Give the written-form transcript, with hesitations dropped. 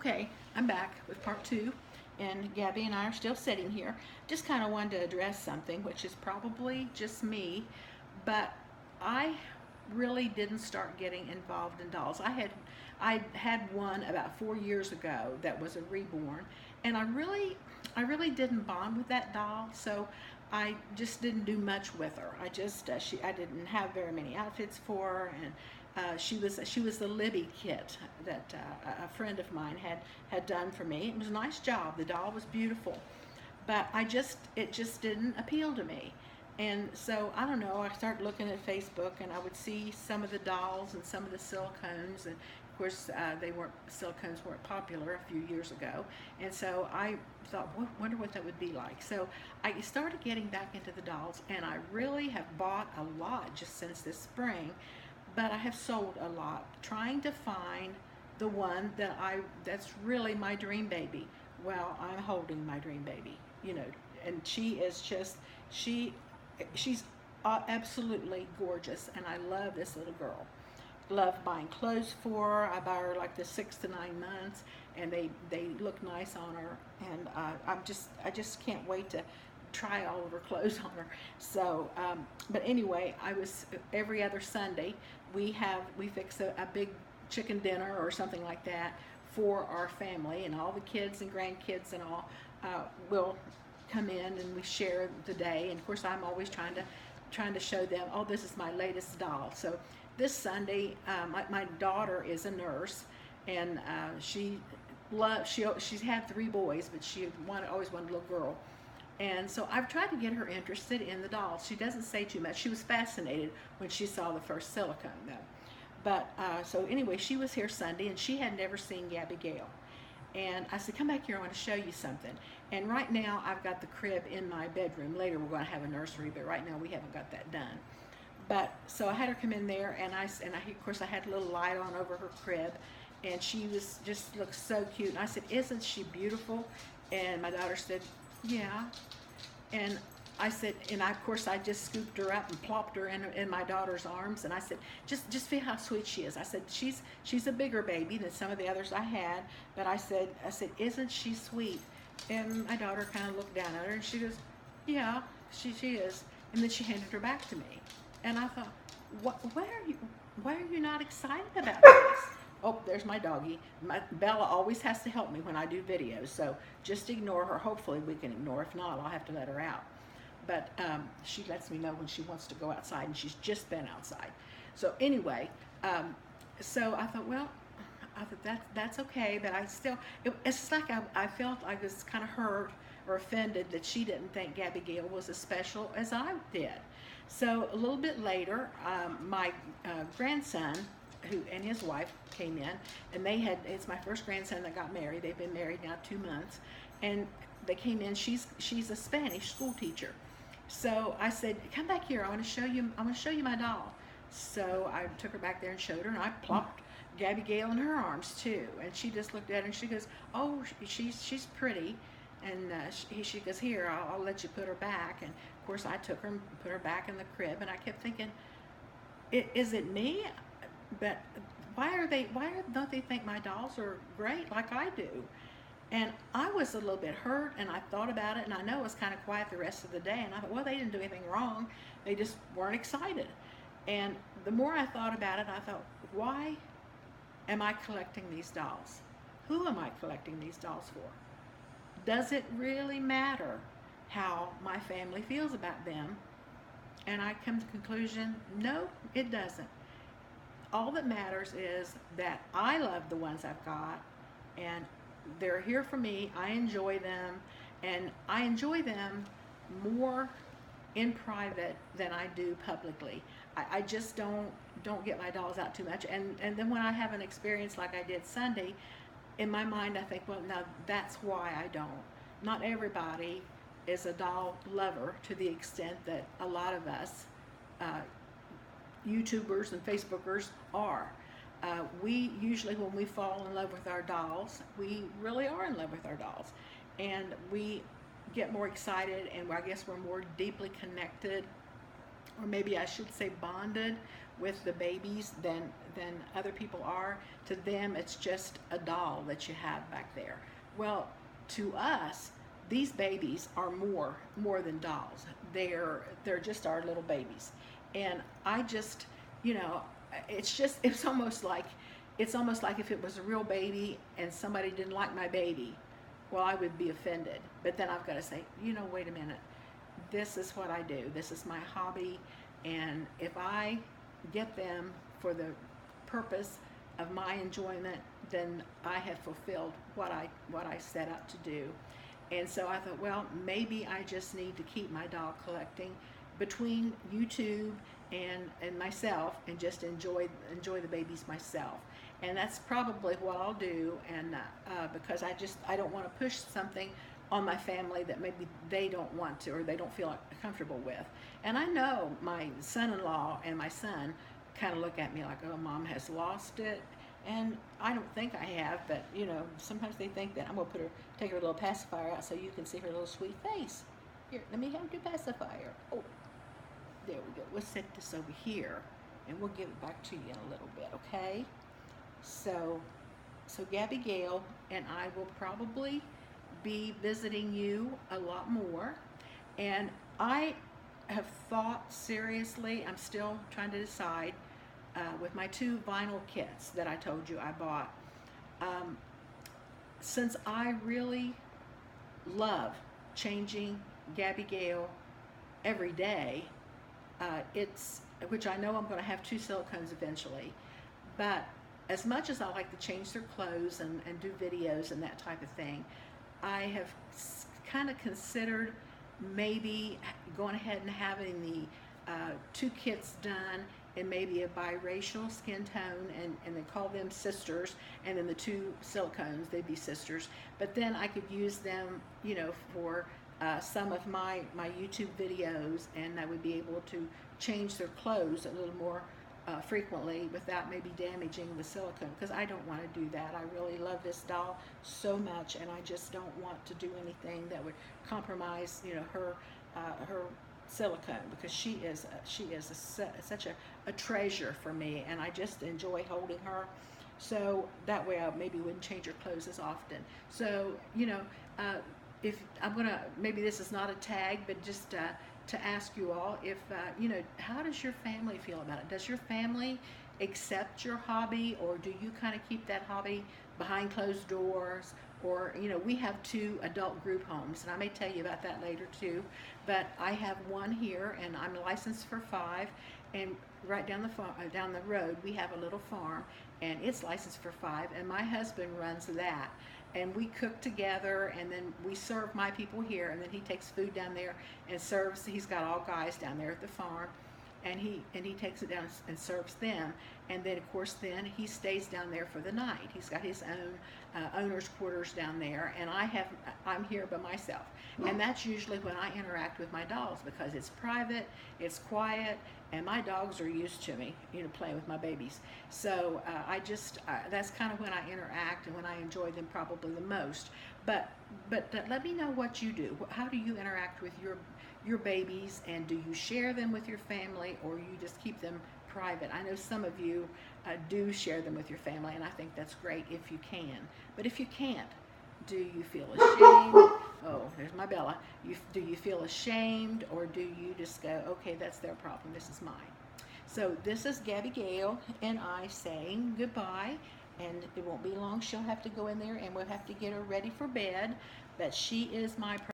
Okay, I'm back with part two, and Gabby and I are still sitting here. Just kind of wanted to address something, which is probably just me, but I really didn't start getting involved in dolls. I had one about 4 years ago that was a reborn, and I really didn't bond with that doll, so I just didn't do much with her. I didn't have very many outfits for her, and she was the Libby kit that a friend of mine had done for me. It was a nice job. The doll was beautiful, but it just didn't appeal to me. And so I don't know. I started looking at Facebook, and I would see some of the dolls and some of the silicones, and of course silicones weren't popular a few years ago. And so I thought, wonder what that would be like. So I started getting back into the dolls, and I really have bought a lot just since this spring, but I have sold a lot trying to find the one that's really my dream baby. Well, I'm holding my dream baby, and she she's absolutely gorgeous, and I love this little girl. Love buying clothes for her. I buy her like the 6 to 9 months, and they look nice on her, and I just can't wait to try all of her clothes on her. So, but anyway, I was every other Sunday we fix a big chicken dinner or something like that for our family, and all the kids and grandkids and all will come in, and we share the day. And of course, I'm always trying to show them, oh, this is my latest doll. So this Sunday, my daughter is a nurse, and she's had three boys, but she always wanted a little girl. And so I've tried to get her interested in the dolls. She doesn't say too much. She was fascinated when she saw the first silicone, though. But so anyway, she was here Sunday, and she had never seen Gabby Gail. And I said, come back here, I want to show you something. And right now, I've got the crib in my bedroom. Later, we're going to have a nursery, but right now, we haven't got that done. But so I had her come in there, and of course, I had a little light on over her crib, and she just looked so cute. And I said, isn't she beautiful? And my daughter said, yeah. And I said, and of course, I just scooped her up and plopped her in my daughter's arms, and I said, just feel how sweet she is. I said, she's a bigger baby than some of the others I had, but I said, isn't she sweet? And my daughter kind of looked down at her, and she goes, yeah, she is. And then she handed her back to me, and I thought, why are you not excited about this? Oh, there's my doggie. Bella always has to help me when I do videos, so just ignore her. Hopefully we can ignore. If not, I'll have to let her out. But she lets me know when she wants to go outside, and she's just been outside. So anyway, so I thought, well, that's okay, but it's like I felt I was kind of hurt or offended that she didn't think Gabby Gail was as special as I did. So a little bit later, my grandson and his wife came in, and it's my first grandson that got married. They've been married now 2 months, and they came in. She's a Spanish school teacher. So I said, come back here, I want to show you my doll. So I took her back there and showed her, and I plopped Gabby Gail in her arms too, and she just looked at her and she goes, oh, she's pretty. And she goes, here, I'll let you put her back. And of course I took her and put her back in the crib, and I kept thinking, is it me? But why don't they think my dolls are great like I do? And I was a little bit hurt, and I thought about it, and I know it was kind of quiet the rest of the day, and I thought, well, they didn't do anything wrong. They just weren't excited. And the more I thought about it, I thought, why am I collecting these dolls? Who am I collecting these dolls for? Does it really matter how my family feels about them? And I come to the conclusion, no, it doesn't. All that matters is that I love the ones I've got, and they're here for me. I enjoy them, and I enjoy them more in private than I do publicly. I just don't get my dolls out too much, and then when I have an experience like I did Sunday, in my mind I think, well, now that's why I don't. Not everybody is a doll lover to the extent that a lot of us YouTubers and Facebookers are. We usually, when we fall in love with our dolls, we really are in love with our dolls, and we get more excited, and I guess we're more deeply connected or maybe I should say bonded with the babies than other people are. To them, it's just a doll that you have back there. Well, to us, these babies are more than dolls. They're just our little babies, and I just, you know, it's almost like if it was a real baby and somebody didn't like my baby, well, I would be offended. But then I've got to say, wait a minute. This is what I do. This is my hobby. And if I get them for the purpose of my enjoyment, then I have fulfilled what I set out to do. And so I thought, well, maybe I just need to keep my doll collecting between YouTube and myself, and just enjoy the babies myself. And that's probably what I'll do. And because I don't want to push something on my family that maybe they don't want to, or they don't feel comfortable with. And I know my son-in-law and my son kind of look at me like, oh, Mom has lost it. And I don't think I have, but sometimes they think that I'm gonna take her little pacifier out so you can see her little sweet face. Here, let me have your pacifier. Oh, there we go. We'll set this over here, and we'll give it back to you in a little bit, okay? So Gabby Gail and I will probably be visiting you a lot more, and I have thought seriously, I'm still trying to decide, with my 2 vinyl kits that I told you I bought, since I really love changing Gabby Gail every day, which I know I'm going to have 2 silicones eventually, but as much as I like to change their clothes and do videos and that type of thing, I have kind of considered maybe going ahead and having the 2 kits done and maybe a biracial skin tone, and they call them sisters, and then the 2 silicones, they'd be sisters. But then I could use them, for some of my YouTube videos, and I would be able to change their clothes a little more frequently without maybe damaging the silicone, because I don't want to do that. I really love this doll so much, and I just don't want to do anything that would compromise, her silicone, because she is such a treasure for me, and I just enjoy holding her. So that way I maybe wouldn't change her clothes as often. So if I'm gonna, maybe this is not a tag, but just to ask you all, if how does your family feel about it? Does your family accept your hobby, or do you kind of keep that hobby behind closed doors? Or we have 2 adult group homes, and I may tell you about that later too, but I have one here, and I'm licensed for 5, and right down the road we have a little farm, and it's licensed for 5, and my husband runs that, and we cook together, and then we serve my people here, and then he takes food down there and serves. He's got all guys down there at the farm, and he takes it down and serves them, and then of course then he stays down there for the night. He's got his own owner's quarters down there, and I'm here by myself, and that's usually when I interact with my dolls, because it's private, it's quiet, and my dogs are used to me, playing with my babies. So that's kind of when I interact and when I enjoy them probably the most. But let me know what you do. How do you interact with your babies, and do you share them with your family, or you just keep them private? I know some of you do share them with your family, and I think that's great if you can. But if you can't, do you feel ashamed? Oh, there's my Bella. Do you feel ashamed, or do you just go, okay, that's their problem, this is mine? So this is Gabby Gail and I saying goodbye, and it won't be long. She'll have to go in there, and we'll have to get her ready for bed. But she is my